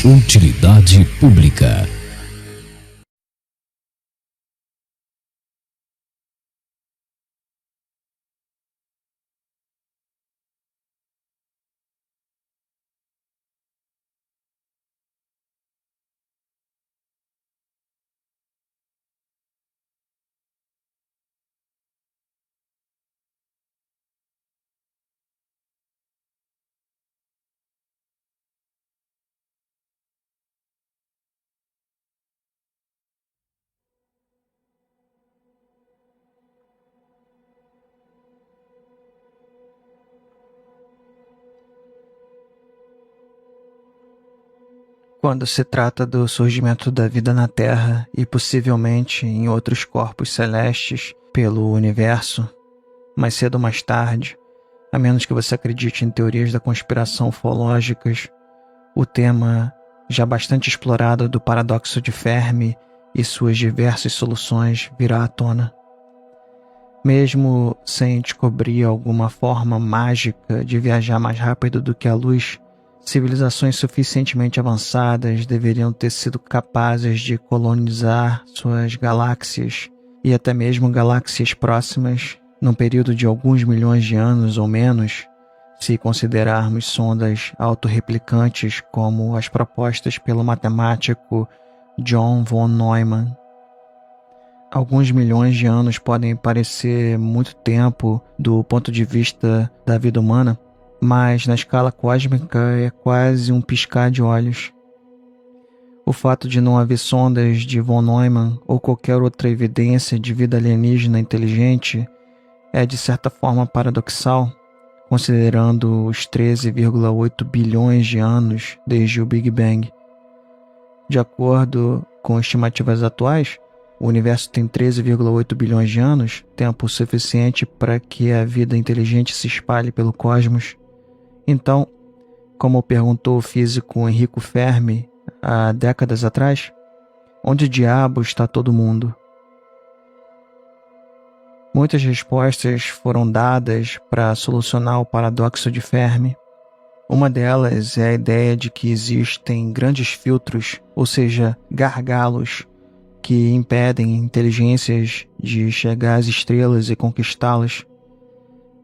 Utilidade pública. Quando se trata do surgimento da vida na Terra e possivelmente em outros corpos celestes pelo universo, mais cedo ou mais tarde, a menos que você acredite em teorias da conspiração ufológicas, o tema já bastante explorado do paradoxo de Fermi e suas diversas soluções virá à tona. Mesmo sem descobrir alguma forma mágica de viajar mais rápido do que a luz, civilizações suficientemente avançadas deveriam ter sido capazes de colonizar suas galáxias e até mesmo galáxias próximas num período de alguns milhões de anos ou menos, se considerarmos sondas autorreplicantes como as propostas pelo matemático John von Neumann. Alguns milhões de anos podem parecer muito tempo do ponto de vista da vida humana, mas na escala cósmica é quase um piscar de olhos. O fato de não haver sondas de von Neumann ou qualquer outra evidência de vida alienígena inteligente é de certa forma paradoxal, considerando os 13,8 bilhões de anos desde o Big Bang. De acordo com estimativas atuais, o universo tem 13,8 bilhões de anos, tempo suficiente para que a vida inteligente se espalhe pelo cosmos. Então, como perguntou o físico Enrico Fermi há décadas atrás, onde diabo está todo mundo? Muitas respostas foram dadas para solucionar o paradoxo de Fermi. Uma delas é a ideia de que existem grandes filtros, ou seja, gargalos, que impedem inteligências de chegar às estrelas e conquistá-las.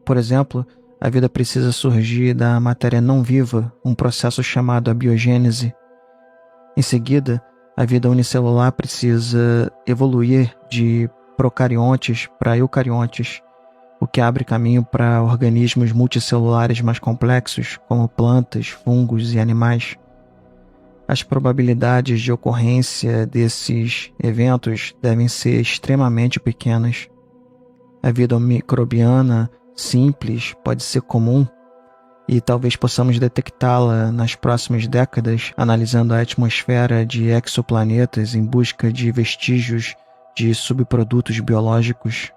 Por exemplo, a vida precisa surgir da matéria não viva, um processo chamado abiogênese. Em seguida, a vida unicelular precisa evoluir de procariontes para eucariontes, o que abre caminho para organismos multicelulares mais complexos, como plantas, fungos e animais. As probabilidades de ocorrência desses eventos devem ser extremamente pequenas. A vida microbiana simples pode ser comum e talvez possamos detectá-la nas próximas décadas analisando a atmosfera de exoplanetas em busca de vestígios de subprodutos biológicos.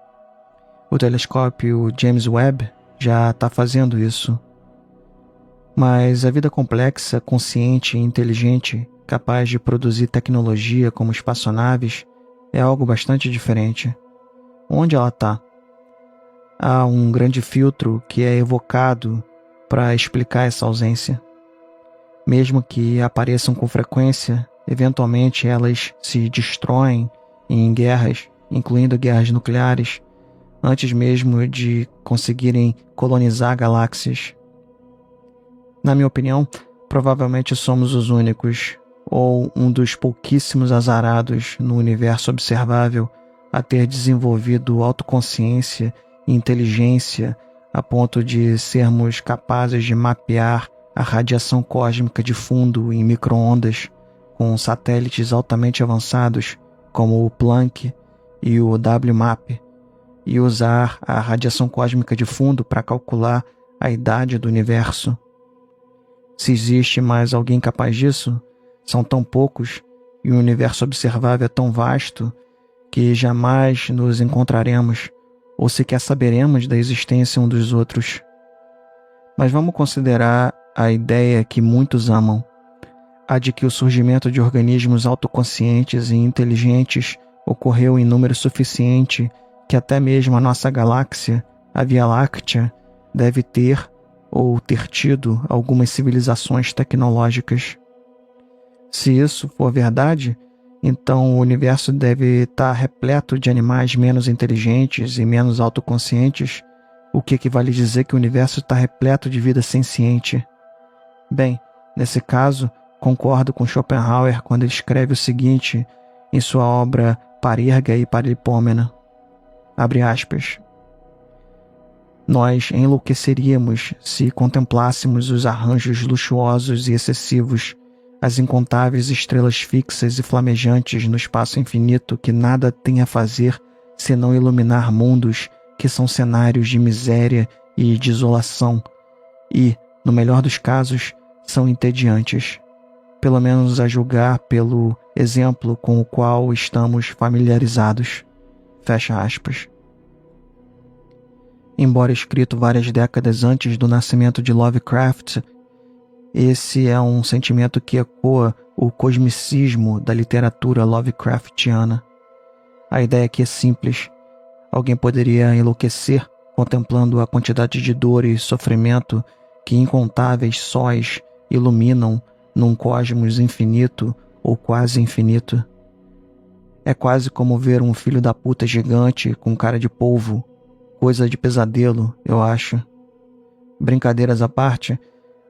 O telescópio James Webb já está fazendo isso. Mas a vida complexa, consciente e inteligente, capaz de produzir tecnologia como espaçonaves, é algo bastante diferente. Onde ela está? Há um grande filtro que é evocado para explicar essa ausência. Mesmo que apareçam com frequência, eventualmente elas se destroem em guerras, incluindo guerras nucleares, antes mesmo de conseguirem colonizar galáxias. Na minha opinião, provavelmente somos os únicos, ou um dos pouquíssimos azarados no universo observável a ter desenvolvido autoconsciência e inteligência a ponto de sermos capazes de mapear a radiação cósmica de fundo em micro-ondas com satélites altamente avançados como o Planck e o WMAP e usar a radiação cósmica de fundo para calcular a idade do universo. Se existe mais alguém capaz disso, são tão poucos e o universo observável é tão vasto que jamais nos encontraremos ou sequer saberemos da existência um dos outros. Mas vamos considerar a ideia que muitos amam, a de que o surgimento de organismos autoconscientes e inteligentes ocorreu em número suficiente que até mesmo a nossa galáxia, a Via Láctea, deve ter ou ter tido algumas civilizações tecnológicas. Se isso for verdade, então o universo deve estar repleto de animais menos inteligentes e menos autoconscientes, o que equivale a dizer que o universo está repleto de vida senciente. Bem, nesse caso, concordo com Schopenhauer quando ele escreve o seguinte em sua obra Parerga e Paralipômena. Abre aspas. Nós enlouqueceríamos se contemplássemos os arranjos luxuosos e excessivos, as incontáveis estrelas fixas e flamejantes no espaço infinito que nada tem a fazer senão iluminar mundos que são cenários de miséria e de isolação e, no melhor dos casos, são entediantes, pelo menos a julgar pelo exemplo com o qual estamos familiarizados. Fecha aspas. Embora escrito várias décadas antes do nascimento de Lovecraft, esse é um sentimento que ecoa o cosmicismo da literatura Lovecraftiana. A ideia aqui é simples. Alguém poderia enlouquecer contemplando a quantidade de dor e sofrimento que incontáveis sóis iluminam num cosmos infinito ou quase infinito. É quase como ver um filho da puta gigante com cara de polvo, coisa de pesadelo, eu acho. Brincadeiras à parte,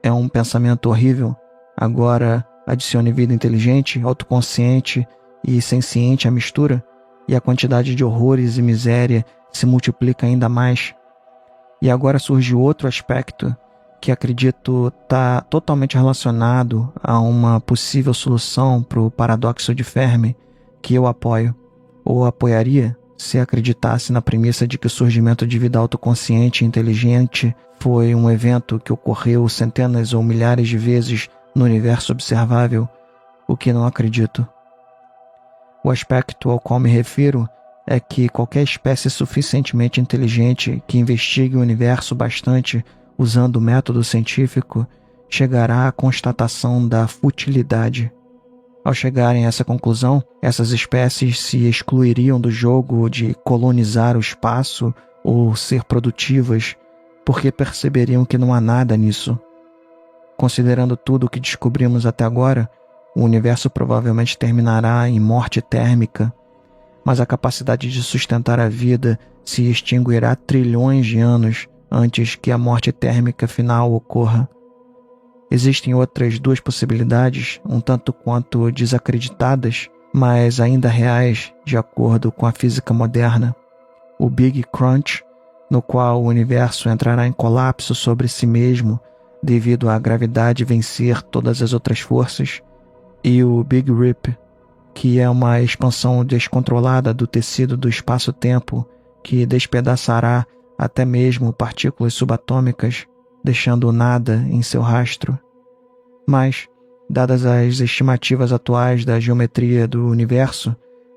é um pensamento horrível. Agora adicione vida inteligente, autoconsciente e senciente à mistura, e a quantidade de horrores e miséria se multiplica ainda mais. E agora surge outro aspecto que acredito está totalmente relacionado a uma possível solução para o paradoxo de Fermi, que eu apoio, ou apoiaria se acreditasse na premissa de que o surgimento de vida autoconsciente e inteligente foi um evento que ocorreu centenas ou milhares de vezes no universo observável, o que não acredito. O aspecto ao qual me refiro é que qualquer espécie suficientemente inteligente que investigue o universo bastante usando o método científico chegará à constatação da futilidade. Ao chegarem a essa conclusão, essas espécies se excluiriam do jogo de colonizar o espaço ou ser produtivas, porque perceberiam que não há nada nisso. Considerando tudo o que descobrimos até agora, o universo provavelmente terminará em morte térmica, mas a capacidade de sustentar a vida se extinguirá trilhões de anos antes que a morte térmica final ocorra. Existem outras duas possibilidades, um tanto quanto desacreditadas, mas ainda reais de acordo com a física moderna. O Big Crunch, no qual o universo entrará em colapso sobre si mesmo devido à gravidade vencer todas as outras forças, e o Big Rip, que é uma expansão descontrolada do tecido do espaço-tempo que despedaçará até mesmo partículas subatômicas, deixando nada em seu rastro. Mas, dadas as estimativas atuais da geometria do universo,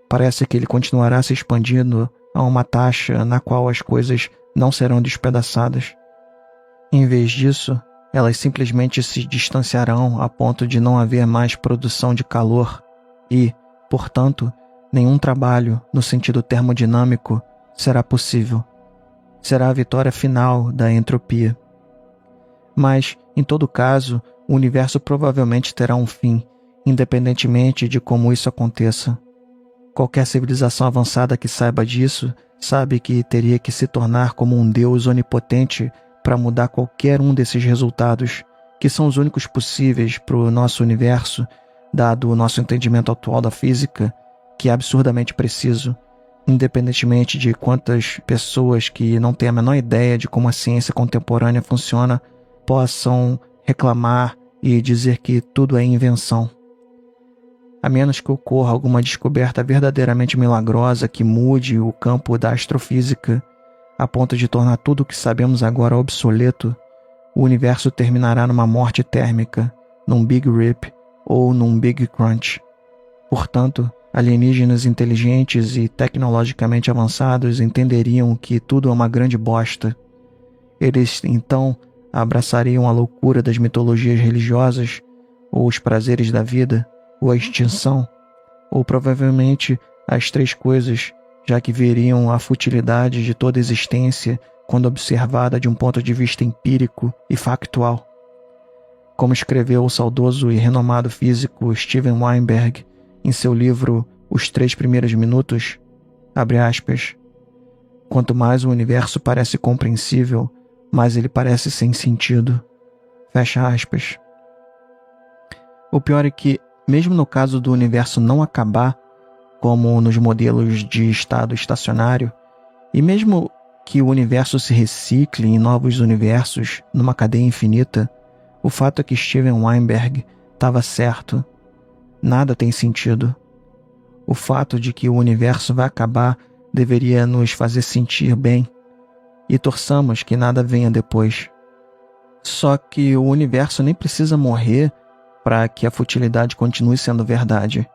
parece que ele continuará se expandindo a uma taxa na qual as coisas não serão despedaçadas. Em vez disso, elas simplesmente se distanciarão a ponto de não haver mais produção de calor e, portanto, nenhum trabalho, no sentido termodinâmico, será possível. Será a vitória final da entropia. Mas, em todo caso, o universo provavelmente terá um fim, independentemente de como isso aconteça. Qualquer civilização avançada que saiba disso, sabe que teria que se tornar como um deus onipotente para mudar qualquer um desses resultados, que são os únicos possíveis para o nosso universo, dado o nosso entendimento atual da física, que é absurdamente preciso, independentemente de quantas pessoas que não têm a menor ideia de como a ciência contemporânea funciona possam reclamar e dizer que tudo é invenção. A menos que ocorra alguma descoberta verdadeiramente milagrosa que mude o campo da astrofísica a ponto de tornar tudo o que sabemos agora obsoleto, o universo terminará numa morte térmica, num Big Rip ou num Big Crunch. Portanto, alienígenas inteligentes e tecnologicamente avançados entenderiam que tudo é uma grande bosta. Eles, então, abraçariam a loucura das mitologias religiosas, ou os prazeres da vida, ou a extinção, ou provavelmente as três coisas, já que veriam a futilidade de toda existência quando observada de um ponto de vista empírico e factual. Como escreveu o saudoso e renomado físico Steven Weinberg em seu livro Os 3 Primeiros Minutos, abre aspas, quanto mais o universo parece compreensível, mais ele parece sem sentido. Fecha aspas. O pior é que, mesmo no caso do universo não acabar, como nos modelos de estado estacionário, e mesmo que o universo se recicle em novos universos numa cadeia infinita, o fato é que Steven Weinberg estava certo. Nada tem sentido. O fato de que o universo vai acabar deveria nos fazer sentir bem, e torçamos que nada venha depois. Só que o universo nem precisa morrer para que a futilidade continue sendo verdade.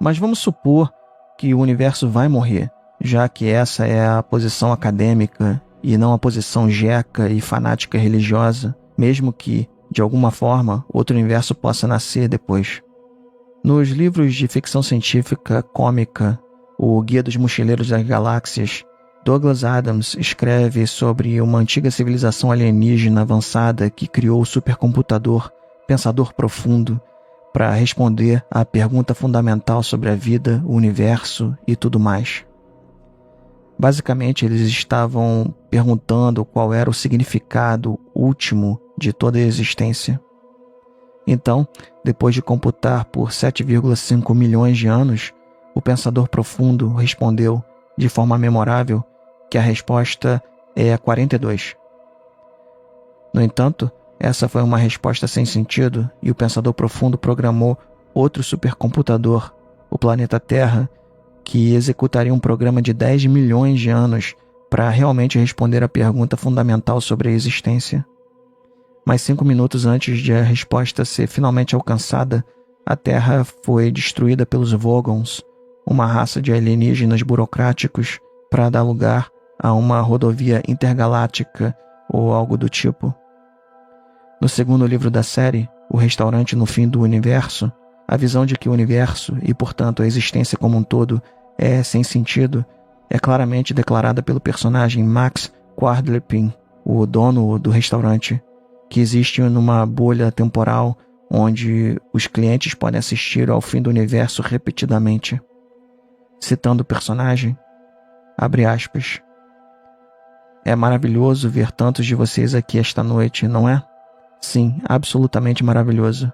Mas vamos supor que o universo vai morrer, já que essa é a posição acadêmica e não a posição jeca e fanática religiosa, mesmo que, de alguma forma, outro universo possa nascer depois. Nos livros de ficção científica cômica, O Guia dos Mochileiros das Galáxias, Douglas Adams escreve sobre uma antiga civilização alienígena avançada que criou o supercomputador Pensador Profundo para responder à pergunta fundamental sobre a vida, o universo e tudo mais. Basicamente, eles estavam perguntando qual era o significado último de toda a existência. Então, depois de computar por 7,5 milhões de anos, o Pensador Profundo respondeu, de forma memorável, que a resposta é 42. No entanto, essa foi uma resposta sem sentido e o Pensador Profundo programou outro supercomputador, o planeta Terra, que executaria um programa de 10 milhões de anos para realmente responder à pergunta fundamental sobre a existência. Mas 5 minutos antes de a resposta ser finalmente alcançada, a Terra foi destruída pelos Vogons, uma raça de alienígenas burocráticos, para dar lugar a uma rodovia intergaláctica ou algo do tipo. No segundo livro da série, O Restaurante no Fim do Universo, a visão de que o universo e, portanto, a existência como um todo é sem sentido é claramente declarada pelo personagem Max Quadlepin, o dono do restaurante, que existe numa bolha temporal onde os clientes podem assistir ao fim do universo repetidamente. Citando o personagem, abre aspas, é maravilhoso ver tantos de vocês aqui esta noite, não é? Sim, absolutamente maravilhoso.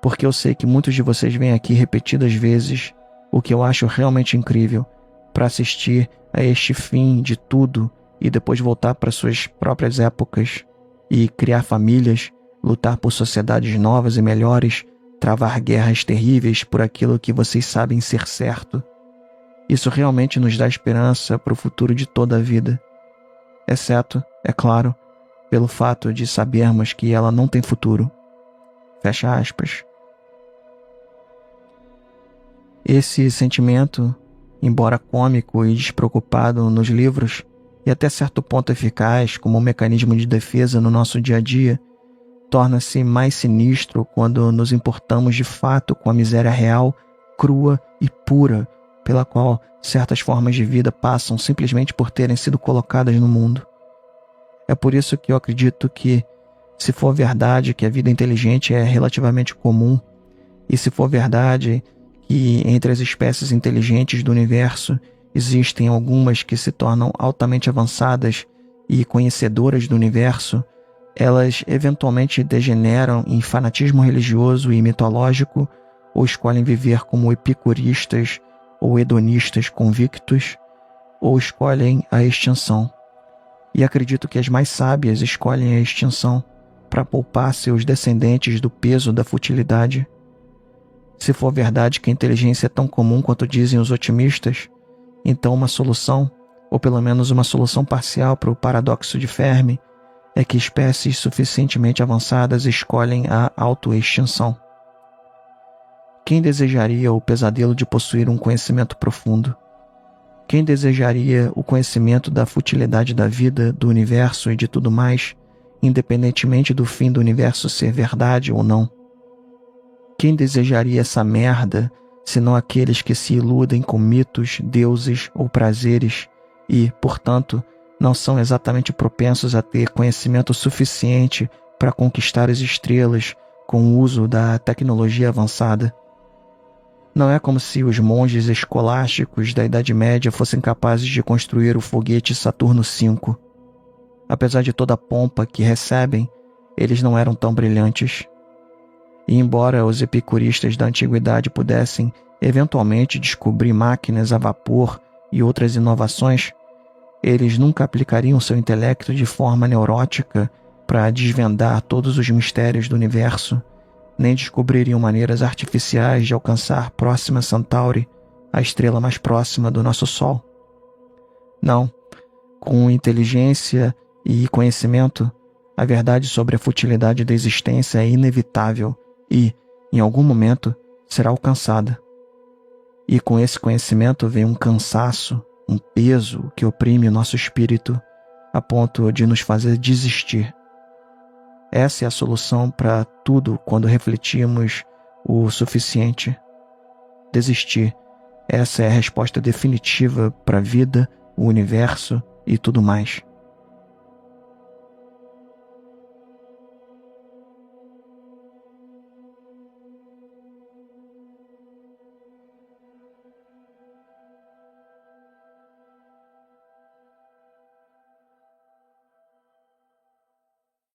Porque eu sei que muitos de vocês vêm aqui repetidas vezes, o que eu acho realmente incrível, para assistir a este fim de tudo e depois voltar para suas próprias épocas e criar famílias, lutar por sociedades novas e melhores, travar guerras terríveis por aquilo que vocês sabem ser certo. Isso realmente nos dá esperança para o futuro de toda a vida. Exceto, é claro, pelo fato de sabermos que ela não tem futuro. Fecha aspas. Esse sentimento, embora cômico e despreocupado nos livros, e até certo ponto eficaz como um mecanismo de defesa no nosso dia a dia, torna-se mais sinistro quando nos importamos de fato com a miséria real, crua e pura, pela qual certas formas de vida passam simplesmente por terem sido colocadas no mundo. É por isso que eu acredito que, se for verdade que a vida inteligente é relativamente comum, e se for verdade que entre as espécies inteligentes do universo existem algumas que se tornam altamente avançadas e conhecedoras do universo, elas eventualmente degeneram em fanatismo religioso e mitológico ou escolhem viver como epicuristas ou hedonistas convictos, ou escolhem a extinção. E acredito que as mais sábias escolhem a extinção para poupar seus descendentes do peso da futilidade. Se for verdade que a inteligência é tão comum quanto dizem os otimistas, então uma solução, ou pelo menos uma solução parcial para o paradoxo de Fermi, é que espécies suficientemente avançadas escolhem a autoextinção. Quem desejaria o pesadelo de possuir um conhecimento profundo? Quem desejaria o conhecimento da futilidade da vida, do universo e de tudo mais, independentemente do fim do universo ser verdade ou não? Quem desejaria essa merda, senão aqueles que se iludem com mitos, deuses ou prazeres e, portanto, não são exatamente propensos a ter conhecimento suficiente para conquistar as estrelas com o uso da tecnologia avançada. Não é como se os monges escolásticos da Idade Média fossem capazes de construir o foguete Saturno V. Apesar de toda a pompa que recebem, eles não eram tão brilhantes. E embora os epicuristas da antiguidade pudessem eventualmente descobrir máquinas a vapor e outras inovações, eles nunca aplicariam seu intelecto de forma neurótica para desvendar todos os mistérios do universo, nem descobririam maneiras artificiais de alcançar Próxima Centauri, a estrela mais próxima do nosso Sol. Não, com inteligência e conhecimento, a verdade sobre a futilidade da existência é inevitável e, em algum momento, será alcançada. E com esse conhecimento vem um cansaço, um peso que oprime o nosso espírito a ponto de nos fazer desistir. Essa é a solução para tudo quando refletimos o suficiente. Desistir. Essa é a resposta definitiva para a vida, o universo e tudo mais.